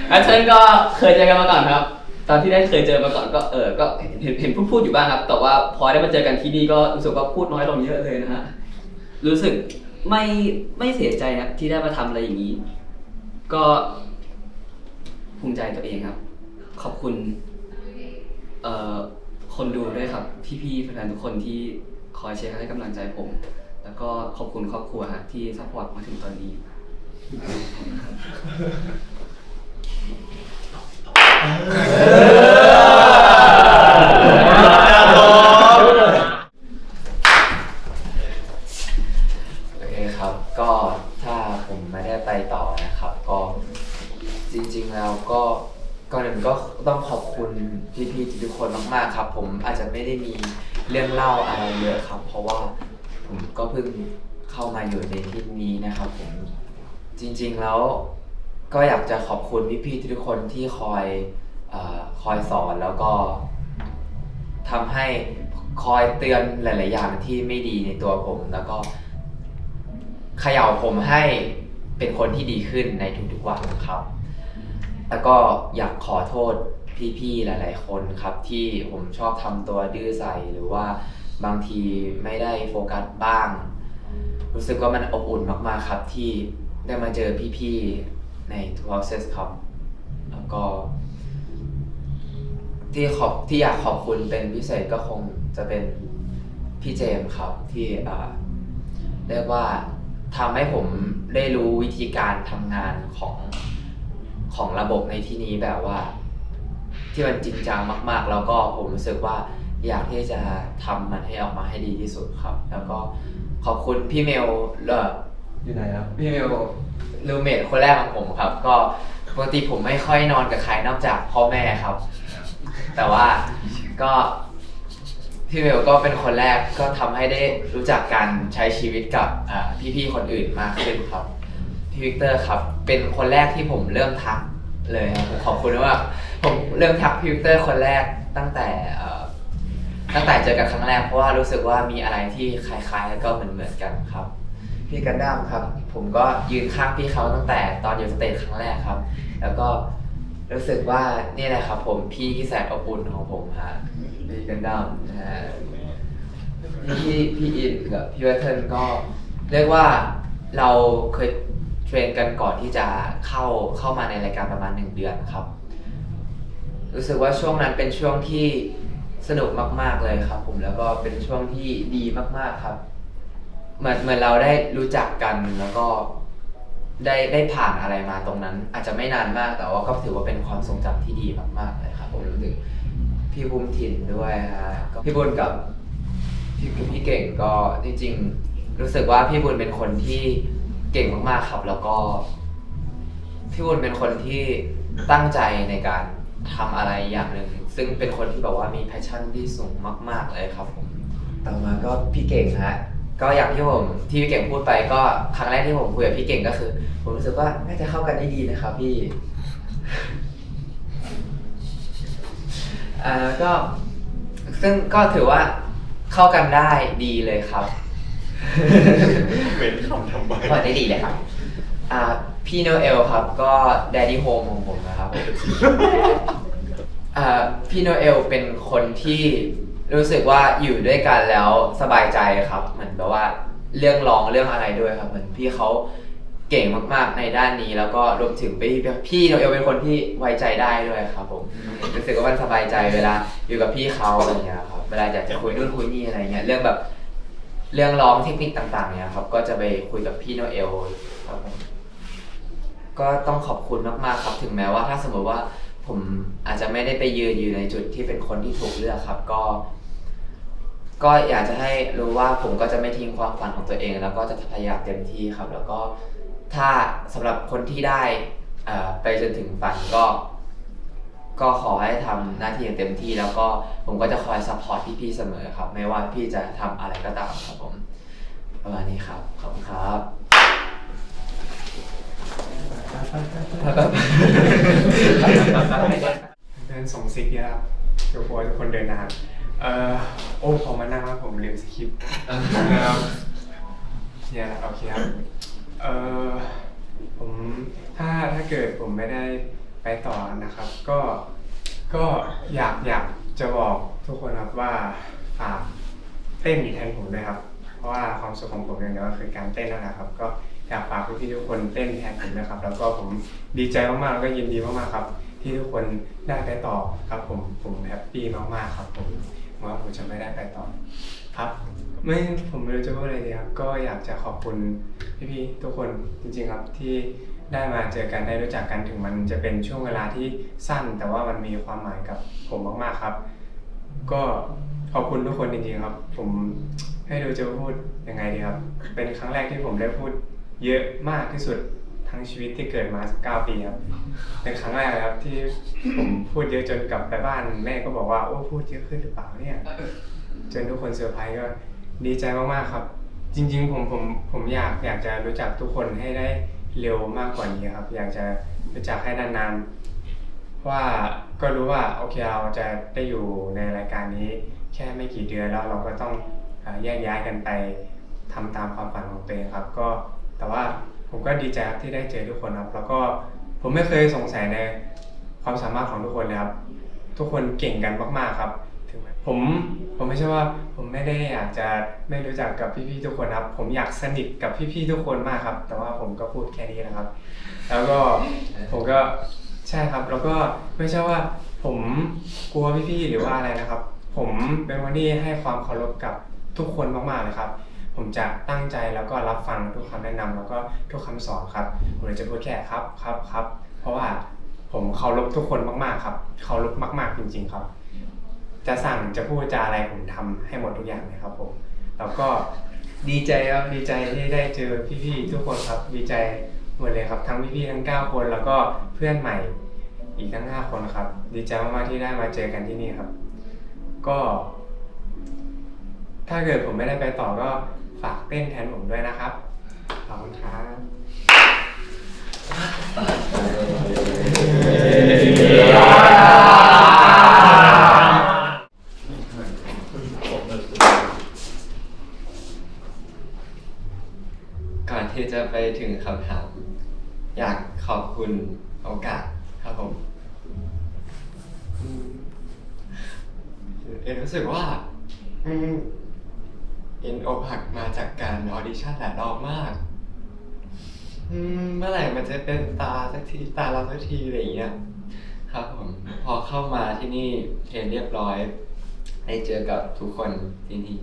แพทเทิร์นก็เคยเจอกันมาก่อนครับตอนที่ได้เคยเจอมาก่อนก็ก็เห็นพูดอยู่บ้างครับแต่ว่าพอได้มาเจอกันที่นี่ก็รู้สึกว่าพูดน้อยลงเยอะเลยนะฮะรู้สึกไม่เสียใจครับที่ได้มาทำอะไรอย่างนี้ก็ภูมิใจตัวเองครับขอบคุณคนดูด้วยครับพี่ๆแฟนๆทุกคนที่คอยเชียร์ให้กำลังใจผมแล้วก็ขอบคุณครอบครัวฮะที่ซัพพอร์ตมาถึงตอนนี้โอเคครับก็ถ้าผมไม่ได้ไปต่อนะครับก็จริงๆแล้วก็ก่อนอื่นก็ต้องขอบคุณพี่ๆทุกคนมากๆครับผมอาจจะไม่ได้มีเรื่องเล่าอะไรเยอะครับเพราะว่าผมก็เพิ่งเข้ามาอยู่ในที่นี้นะครับผมจริงๆแล้วก็อยากจะขอบคุณพี่ๆทุกคนที่คอยสอนแล้วก็ทำให้คอยเตือนหลายๆอย่างที่ไม่ดีในตัวผมแล้วก็เขย่าผมให้เป็นคนที่ดีขึ้นในทุกๆวันครับแล้วก็อยากขอโทษพี่ๆหลายๆคนครับที่ผมชอบทำตัวดื้อใส่หรือว่าบางทีไม่ได้โฟกัสบ้างรู้สึกว่ามันอบอุ่นมากๆครับที่ได้มาเจอพี่ๆใน Process ครับแล้วก็ที่อยากขอบคุณเป็นพิเศษก็คงจะเป็นพี่เจมส์ครับที่เรียกว่าทำให้ผมได้รู้วิธีการทำงานของระบบในที่นี้แบบว่าที่มันจริงจังมากๆแล้วก็ผมรู้สึกว่าอยากที่จะทำมันให้ออกมาให้ดีที่สุดครับแล้วก็ขอบคุณพี่เมลอยู่ไหนครับพี่เมลรูเมทคนแรกของผมครับก็ปกติผมไม่ค่อยนอนกับใครนอกจากพ่อแม่ครับแต่ว่าก็พี่เมลก็เป็นคนแรกก็ทำให้ได้รู้จักการใช้ชีวิตกับพี่ๆคนอื่นมากขึ้นครับพี่วิกเตอร์ครับเป็นคนแรกที่ผมเริ่มทักเลยครับผมขอบคุณว่าผมเริ่มทักพี่วิกเตอร์คนแรกตั้งแต่เจอกันครั้งแรกเพราะว่ารู้สึกว่ามีอะไรที่คล้ายๆแล้วก็เหมือนกันครับพี่กันดั้มครับผมก็ยืนข้างพี่เขาตั้งแต่ตอนอยู่สเตจครั้งแรกครับแล้วก็รู้สึกว่านี่แหละครับผมพี่ที่แสนอบอุ่นของผมฮะพี่กันดั้มพี่อินกับพี่เวทเทิร์นก็เรียกว่าเราเคยเทรนกันก่อนที่จะเข้ามาในรายการประมาณ1 เดือนครับรู้สึกว่าช่วงนั้นเป็นช่วงที่สนุกมากๆเลยครับผมแล้วก็เป็นช่วงที่ดีมากๆครับ เหมือนเราได้รู้จักกันแล้วก็ได้ผ่านอะไรมาตรงนั้น อาจจะไม่นานมากแต่ว่าก็ถือว่าเป็นความทรงจำที่ดีมากๆเลยครับผมรู้ถึงพี่ภูมิถิ่นด้วยฮะก็พี่บุญกับพี่เก่งก็จริงๆรู้สึกว่าพี่บุญเป็นคนที่เก่งมากๆครับ แล้วก็พี่บุญเป็นคนที่ตั้งใจในการทำอะไรอย่างหนึ่งซึ่งเป็นคนที่แบบว่ามีแพชชั่นที่สูงมากๆเลยครับผมต่อมาก็พี่เก่งฮะก็อย่างที่พี่เก่งพูดไปก็ครั้งแรกที่ผมคุยกับพี่เก่งก็คือผมรู้สึกว่าน่าจะเข้ากันได้ดีนะครับพี่ ก็ซึ่งก็ถือว่าเข้ากันได้ดีเลยครับ เว้นคำทำไม เข้ากันได้ดีเลยครับพี่โนเอลครับก็แดดดี้โฮมของผมนะครับ พี่โนเอลเป็นคนที่รู้สึกว่าอยู่ด้วยกันแล้วสบายใจครับเหมือนแบบว่าเรื่องร้องเรื่องอะไรด้วยครับเหมือนพี่เขาเก่งมากๆในด้านนี้แล้วก็รวมถึงพี่โนเอลเป็นคนที่ไว้ใจได้ด้วยครับผมรู้สึกว่ามันสบายใจเวลาอยู่กับพี่เขาอะไรเงี้ยครับเวลาอยากจะคุยนู่นคุยนี่อะไรเงี้ยเรื่องแบบเรื่องร้องเทคนิคต่างๆเนี่ยครับก็จะไปคุยกับพี่โนเอลครับผมก็ต้องขอบคุณมากๆครับถึงแม้ว่าถ้าสมมติว่าผมอาจจะไม่ได้ไปยืนอยู่ในจุดที่เป็นคนที่ถูกเลือกครับก็อยากจะให้รู้ว่าผมก็จะไม่ทิ้งความฝันของตัวเองแล้วก็จะพยายามเต็มที่ครับแล้วก็ถ้าสำหรับคนที่ได้ไปจนถึงฝันก็ขอให้ทำหน้าที่อย่างเต็มที่แล้วก็ผมก็จะคอยซัพพอร์ตพี่ๆเสมอครับไม่ว่าพี่จะทำอะไรก็ตามครับผมประมาณนี้ครับขอบคุณครับเดินส่งซิกเยอะครับเดี๋ยวกลัวทุกคนเดินนานโอ้พอมานั่งแล้วผมลืมสคริปต์เนี่ยแหละโอเคครับผมถ้าเกิดผมไม่ได้ไปต่อนะครับก็อยากจะบอกทุกคนครับว่าฝากเต้นแทนผมด้วยครับเพราะว่าความสุขของผมอย่างเดียวก็คือการเต้นนั่นแหละครับก็อยากฝากพี่ๆทุกคนเต้นแทนผมนะครับแล้วก็ผมดีใจมากๆแล้วก็ยินดีมากๆครับที่ทุกคนได้ไปต่อครับผมแฮปปี้มากๆครับผมว่าผมจะไม่ได้ไปต่อครับผมไม่รู้จะพูดอะไรดีครับก็อยากจะขอบคุณพี่ๆทุกคนจริงๆครับที่ได้มาเจอกันได้รู้จักกันถึงมันจะเป็นช่วงเวลาที่สั้นแต่ว่ามันมีความหมายกับผมมากๆครับก็ขอบคุณทุกคนจริงๆครับผมให้ดูจะพูดยังไงดีครับเป็นครั้งแรกที่ผมได้พูดเยอะมากที่สุดทั้งชีวิตที่เกิดมา9 ปีครับเป็นครั้งแรกเลยครับที่ผมพูดเยอะจนกลับไปบ้านแม่ก็บอกว่าโอ้พูดเยอะขึ้นหรือเปล่าเนี่ยจนทุกคนเซอร์ไพรส์ก็ดีใจมากๆครับจริงๆผมอยากจะรู้จักทุกคนให้ได้เร็วมากกว่านี้ครับอยากจะรู้จักให้นานๆว่าก็รู้ว่าโอเคเราจะได้อยู่ในรายการนี้แค่ไม่กี่เดือนแล้วเราก็ต้องแยกย้ายกันไปทำตามความฝันของตัวเองครับก็แต่ว่าผมก็ดีใจครับที่ได้เจอทุกคนครับแล้วก็ผมไม่เคยสงสัยในความสามารถของทุกคนเลยครับทุกคนเก่งกันมากๆครับถึงแม้ผมไม่ใช่ว่าผมไม่ได้อยากจะไม่รู้จักกับพี่ๆทุกคนครับผมอยากสนิทกับพี่ๆทุกคนมากครับแต่ว่าผมก็พูดแค่นี้นะครับ แล้วก็ผมก็ใช่ครับแล้วก็ไม่ใช่ว่าผมกลัวพี่ๆหรือว่าอะไรนะครับผมเป็นคนที่ให้ความเคารพกับทุกคนมากๆเลยครับผมจะตั้งใจแล้วก็รับฟังทุกคำแนะนำแล้วก็ทุกคำสอนครับผมเลยจะพูดแค่ครับเพราะว่าผมเคารพทุกคนมากๆครับเคารพมากๆจริงๆครับจะสั่งจะพูดจะอะไรผมทำให้หมดทุกอย่างเลยครับผมแล้วก็ดีใจครับดีใจที่ได้เจอพี่ๆทุกคนครับดีใจหมดเลยครับทั้งพี่ๆทั้ง9 คนแล้วก็เพื่อนใหม่อีกทั้ง5 คนครับดีใจมากๆที่ได้มาเจอกันที่นี่ครับก็ถ้าเกิดผมไม่ได้ไปต่อก็ฝากเต้นแทนผมด้วยนะครับขอบคุณครับก่อนที่จะไปถึงคำถามอยากขอบคุณโอกาสครับผมเอ็นรู้สึกว่าเอ็นอกหักมาจากการออดิชั่นหลายรอบมากเมื่อไหร่มันจะเป็นตาสักทีตาเราสักทีอะไรอย่างเงี้ยครับผมพอเข้ามาที่นี่เห็นเรียบร้อยได้เจอกับทุกคนที่นี่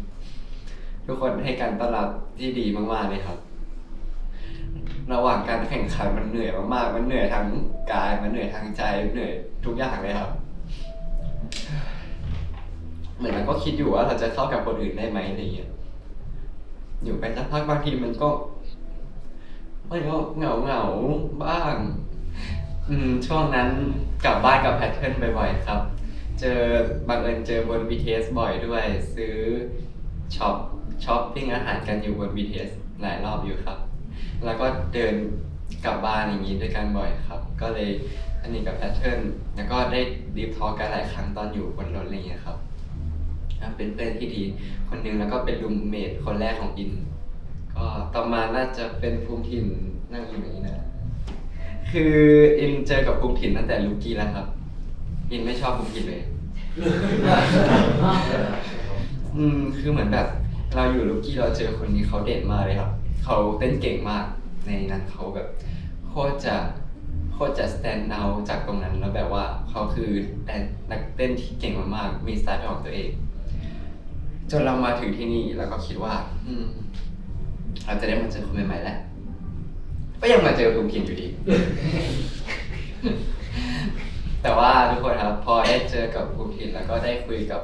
ทุกคนให้การต้อนรับที่ดีมากๆเลยครับ ระหว่างการแข่งขันมันเหนื่อยมากๆมันเหนื่อยทั้งกายมันเหนื่อยทั้งใจเหนื่อยทุกอย่างเลยครับ เหมือนมันก็คิดอยู่ว่าเราจะเข้ากับคนอื่นได้ไหมอะไรอย่างเงี้ยอยู่ไปสักพักบางทีมันก็เหงาบ้างช่วงนั้นกลับบ้านกับแพทเทิร์นบ่อยๆครับบังเอิญเจอบน BTS บ่อยด้วยซื้อช้อปปิ้งอาหารกันอยู่บน BTS หลายรอบอยู่ครับ แล้วก็เดินกลับบ้านอย่างนี้ด้วยกันบ่อยครับ ก็เลยอันนี้กับแพทเทิร์นแล้วก็ได้ดีฟทอล์กกันหลายครั้งตอนอยู่บนรถอะไรอย่างเงี้ยครับเป็นเพื่อนที่ดีคนหนึ่งแล้วก็เป็นรูมเมทคนแรกของอินก็ต่อมาน่าจะเป็นภูมิถิ่นนั่งอยู่อย่างนี้นะคืออินเจอกับภูมิถิ่นตั้งแต่ลูกกี้แล้วครับอินไม่ชอบภูมิถิ่นเลย คือเหมือนแบบเราอยู่ลูกกี้เราเจอคนนี้เขาเด่นมากเลยครับเขาเต้นเก่งมากในนั้นเขาแบบโคตรจะ stand out จากตรงนั้นแล้วแบบว่าเขาคือนักเต้นที่เก่งมากๆมีสไตล์ของตัวเองจนเรามาถึงที่นี่แล้วก็คิดว่าเราจะได้มาเจอคนใหม่ๆแล้วก็ยังมาเจอภูมิถิ่นอยู่ดี แต่ว่าทุกคนครับพอได้เจอกับภูมิถิ่นแล้วก็ได้คุยกับ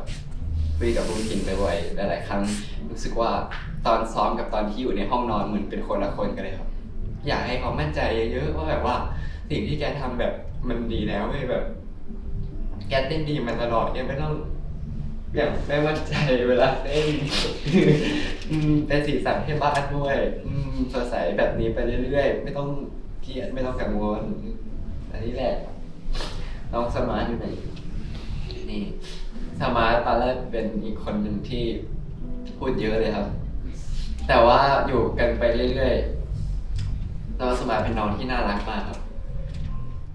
ภูมิถิ่นบ่อยๆหลายๆครั้งรู้สึกว่าตอนซ้อมกับตอนที่อยู่ในห้องนอนเหมือนเป็นคนละคนกันเลยครับอยากให้เขามั่นใจเยอะๆว่าแบบว่าสิ่งที่แกทำแบบมันดีแล้วไม่แบบแกเต้นดีมาตลอดยังไม่ต้องอย่างไม่มั่นใจเวลาเต้น เป็นสีสันให้บ้านด้วยสดใสแบบนี้ไปเรื่อยๆไม่ต้องเครียดไม่ต้องกังวลอันนี้แหละน้องสมาร์ทอยู่ไหนนี่สมาร์ทตอนแรกเป็นอีกคนหนึ่งที่พูดเยอะเลยครับแต่ว่าอยู่กันไปเรื่อยๆน้องสมาร์ทเป็นน้องที่น่ารักมากครับ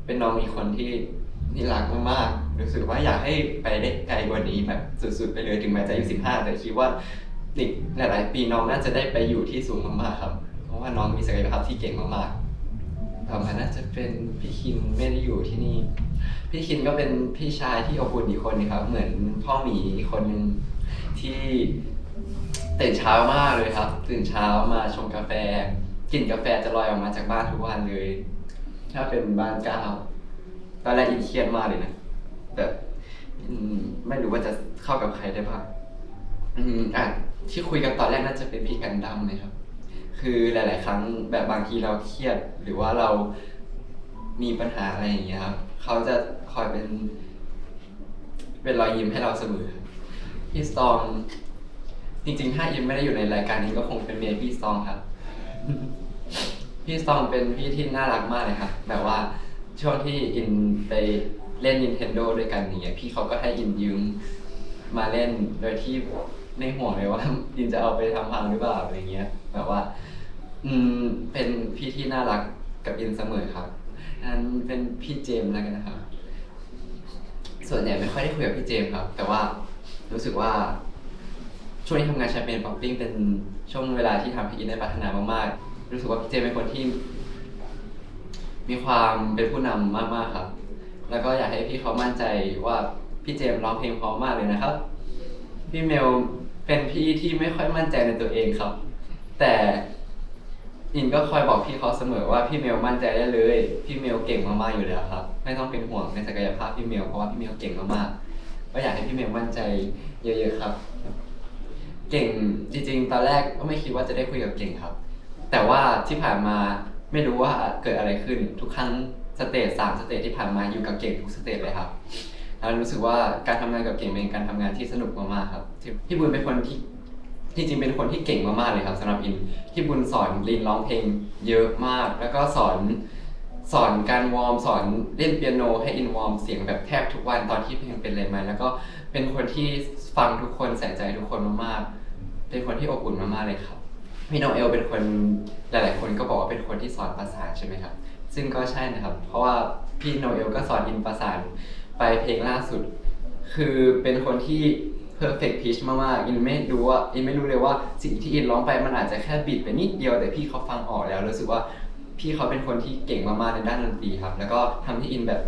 เป็นน้องอีกคนที่นี่รักมากๆรู้สึกว่าอยากให้ไปได้ไกลกว่านี้แบบสุดๆไปเลยถึงแม้จะอายุ15แต่คิดว่าอีกหลายๆปีน้องน่าจะได้ไปอยู่ที่สูงมากๆครับเพราะว่าน้องมีศักยภาพที่เก่งมากๆต่อมาน่าจะเป็นพี่คินไม่ได้อยู่ที่นี่พี่คินก็เป็นพี่ชายที่อบอุ่นอีกคนนึงครับเหมือนพ่อหมีอีกคนนึงที่ตื่นเช้ามากเลยครับตื่นเช้ามาชงกาแฟกลิ่นกาแฟจะลอยออกมาจากบ้านทุกวันเลยถ้าเป็นบ้านก้าวตอนแรกอินเครียดมากเลยนะแบบไม่รู้ว่าจะเข้ากับใครได้บ้างที่คุยกันตอนแรกน่าจะเป็นพี่กันดั้มเลยครับคือหลายๆครั้งแบบบางทีเราเครียดหรือว่าเรามีปัญหาอะไรอย่างเงี้ยครับเขาจะคอยเป็นรอยยิ้มให้เราเสมอพี่สตองจริงๆถ้าอินไม่ได้อยู่ในรายการนี้ก็คงเป็นเมียพี่สตองครับ พี่สตองเป็นพี่ที่น่ารักมากเลยครับแบบว่าช่วงที่อินไปเล่น Nintendo ด้วยกันอย่างเงี้ยพี่เขาก็ให้อินยืมมาเล่นโดยที่ไม่ห่วงเลยว่าอินจะเอาไปทำพังหรือเปล่าอะไรเงี้ยแบบว่าเป็นพี่ที่น่ารักกับอินเสมอครับนั้นเป็นพี่เจมส์แล้วกันนะครับส่วนใหญ่ไม่ค่อยได้คุยกับพี่เจมส์ครับแต่ว่ารู้สึกว่าช่วงที่ทำงานแชมเปี้ยนป๊อปปิ้งเป็นช่วงเวลาที่ทำให้อินได้พัฒนามากๆรู้สึกว่าพี่เจมส์เป็นคนที่มีความเป็นผู้นำมากๆครับแล้วก็อยากให้พี่เขามั่นใจว่าพี่เจมส์ร้องเพลงเพราะมากเลยนะครับพี่เมลเป็นพี่ที่ไม่ค่อยมั่นใจในตัวเองครับแต่อินก็คอยบอกพี่เขาเสมอว่าพี่เมลมั่นใจได้เลยพี่เมลเก่งมากๆอยู่แล้วครับไม่ต้องเป็นห่วงในศักยภาพพี่เมลเพราะว่าพี่เมลเก่งมากๆก็อยากให้พี่เมลมั่นใจเยอะๆครับเก่งจริงๆตอนแรกก็ไม่คิดว่าจะได้คุยกับเก่งครับแต่ว่าที่ผ่านมาไม่รู้ว่าเกิดอะไรขึ้นทุกครั้งสเตจ3สเตจที่ผ่านมาอยู่กับเก่งทุกสเตจเลยครับแล้วรู้สึกว่าการทำงานกับเก่งเป็นการทำงานที่สนุกมากๆครับพี่บุญเป็นคนที่จริงๆเป็นคนที่เก่งมากๆเลยครับสำหรับอินพี่บุญสอนลินร้องเพลงเยอะมากแล้วก็สอนการวอร์มสอนเล่นเปียโนให้อินวอร์มเสียงแบบแทบทุกวันตอนที่เพลงเป็นอะไรมาแล้วก็เป็นคนที่ฟังทุกคนใส่ใจทุกคนมากๆเป็นคนที่อบอุ่นมากๆเลยครับพี่โนเอลเป็นคนหลายๆคนก็บอกว่าเป็นคนที่สอนประสานใช่ไหมครับซึ่งก็ใช่นะครับเพราะว่าพี่โนเอลก็สอนอินประสานไปเพลงล่าสุดคือเป็นคนที่ perfect pitch มากๆอินไม่รู้เลยว่าสิ่งที่อินร้องไปมันอาจจะแค่บิดไปนิดเดียวแต่พี่เขาฟังออกแล้วรู้สึกว่าพี่เขาเป็นคนที่เก่งมากๆในด้านดนตรีครับแล้วก็ทำให้อินแบบ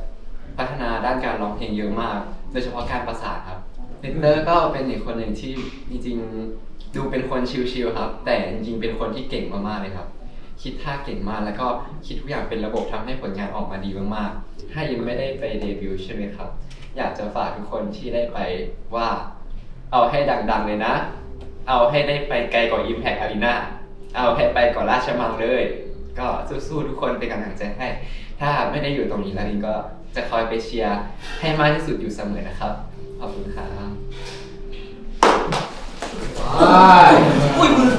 พัฒนาด้านการร้องเพลงเยอะมากโดยเฉพาะการประสานครับเนเตอร์ก็เป็นอีกคนหนึ่งที่จริงๆ ดูเป็นคนชิลๆครับ แต่จริงๆเป็นคนที่เก่งมากๆเลยครับ คิดท่าเก่งมากแล้วก็คิดทุกอย่างเป็นระบบทำให้ผลงานออกมาดีมากๆถ้ายังไม่ได้ไปเดบิวต์ใช่ไหมครับ อยากจะฝากทุกคนที่ได้ไปว่าเอาให้ดังๆเลยนะ เอาให้ได้ไปไกลกว่า Impact Arena เอาให้ไปกว่าราชมังเลย ก็สู้ๆทุกคนเป็นกำลังใจให้ ถ้าไม่ได้อยู่ตรงนี้แล้วนี่ก็จะคอยไปเชียร์ให้มากที่สุดอยู่เสมอนะครับ ขอบคุณครับ อุ้ยมือ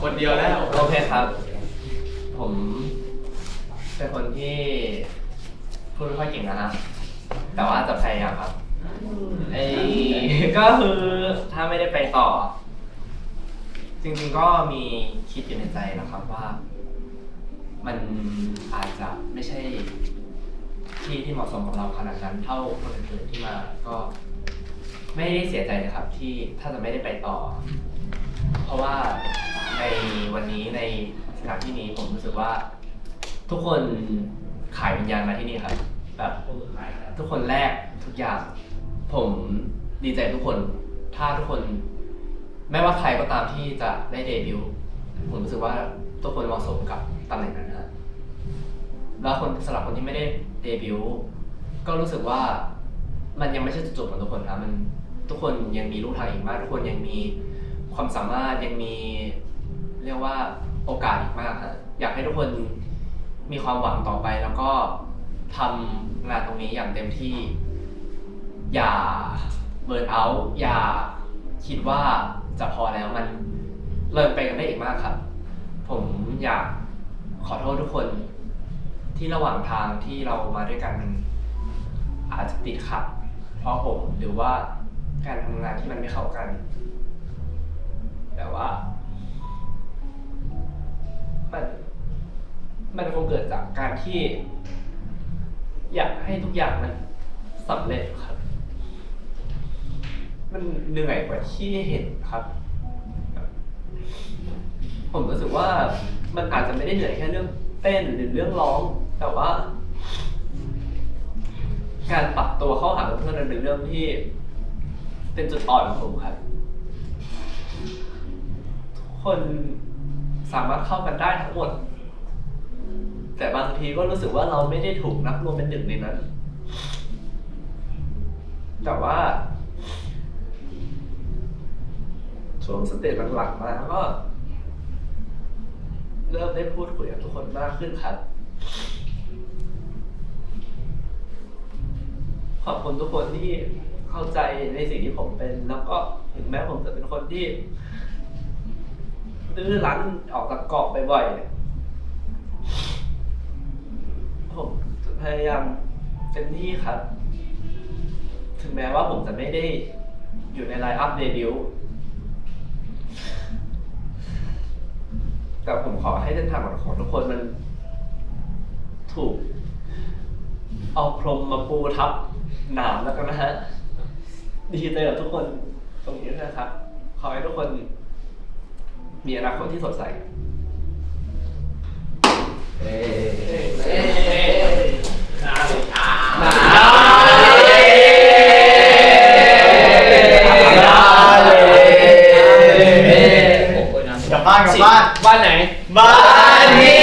คนเดียวแล้ว โอเคครับ ผมเป็นคนที่พูดไม่ค่อยเก่งนะฮะแต่ว่าจะพยายามครับก็คือถ้าไม่ได้ไปต่อ จริงๆก็มีคิดอยู่ในใจนะครับว่า มันอาจจะไม่ใช่ที่เหมาะสมกับเราขนาดนั้นเท่าคนอื่นๆที่มาก็ไม่ได้เสียใจนะครับ ที่ถ้าจะไม่ได้ไปต่อ เพราะว่าในวันนี้ในสถานที่นี้ผมรู้สึกว่า ทุกคนขายวิญญาณมาที่นี่ครับแบบทุกคนแลกทุกอย่าง ผมดีใจทุกคนถ้าทุกคนไม่ว่าใครก็ตามที่จะได้เดบิวต์ผมรู้สึกว่าทุกคนเหมาะสมกับตำแหน่งนั้นนะแล้วสำหรับคนที่ไม่ได้เดบิวต์ก็รู้สึกว่ามันยังไม่ใช่จุดจบของทุกคนนะมันทุกคนยังมีลู่ทางอีกมากทุกคนยังมีความสามารถยังมีเรียกว่าโอกาสอีกมากครับอยากให้ทุกคนมีความหวังต่อไปแล้วก็ทำงานตรงนี้อย่างเต็มที่อย่าเบิร์นเอาท์อย่าคิดว่าจะพอแล้วมันเริ่มไปกันได้อีกมากครับผมอยากขอโทษทุกคนที่ระหว่างทางที่เรามาด้วยกันมันอาจจะติดขัดเพราะผมหรือว่าการทำงานที่มันไม่เข้ากันแต่ว่ามันคงเกิดจากการที่อยากให้ทุกอย่างมันสำเร็จครับมันเหนื่อยกว่าที่เห็นครับผมรู้สึกว่ามันอาจจะไม่ได้เหนื่อยแค่เรื่องเต้นหรือเรื่องร้องแต่ว่าการปรับตัวเข้าหาเพื่อนมันเป็นเรื่องที่เป็นจุดอ่อนของผมครับทุกคนสามารถเข้ากันได้ทั้งหมดแต่บางทีก็รู้สึกว่าเราไม่ได้ถูกนับรวมเป็นหนึ่งในนั้นแต่ว่าช่วงสเตจหลังๆมาก็เริ่มได้พูดคุยกับทุกคนมากขึ้นครับขอบคุณทุกคนที่เข้าใจในสิ่งที่ผมเป็นแล้วก็ถึงแม้ผมจะเป็นคนที่ดื้อรั้นออกจากกรอบบ่อยๆผมจะพยายามเต็มที่ครับ ถึงแม้ว่าผมจะไม่ได้อยู่ในไลน์อัพเดบิวต์แต่ผมขอให้เส้นทางของทุกคนมันถูกเอาพรมมาปูทับหนามแล้วกันนะฮะดีใจกับทุกคนตรงนี้นะครับขอให้ทุกคนมีอนาคตที่สดใสกลับบ้านบ้านไหนบ้านนี้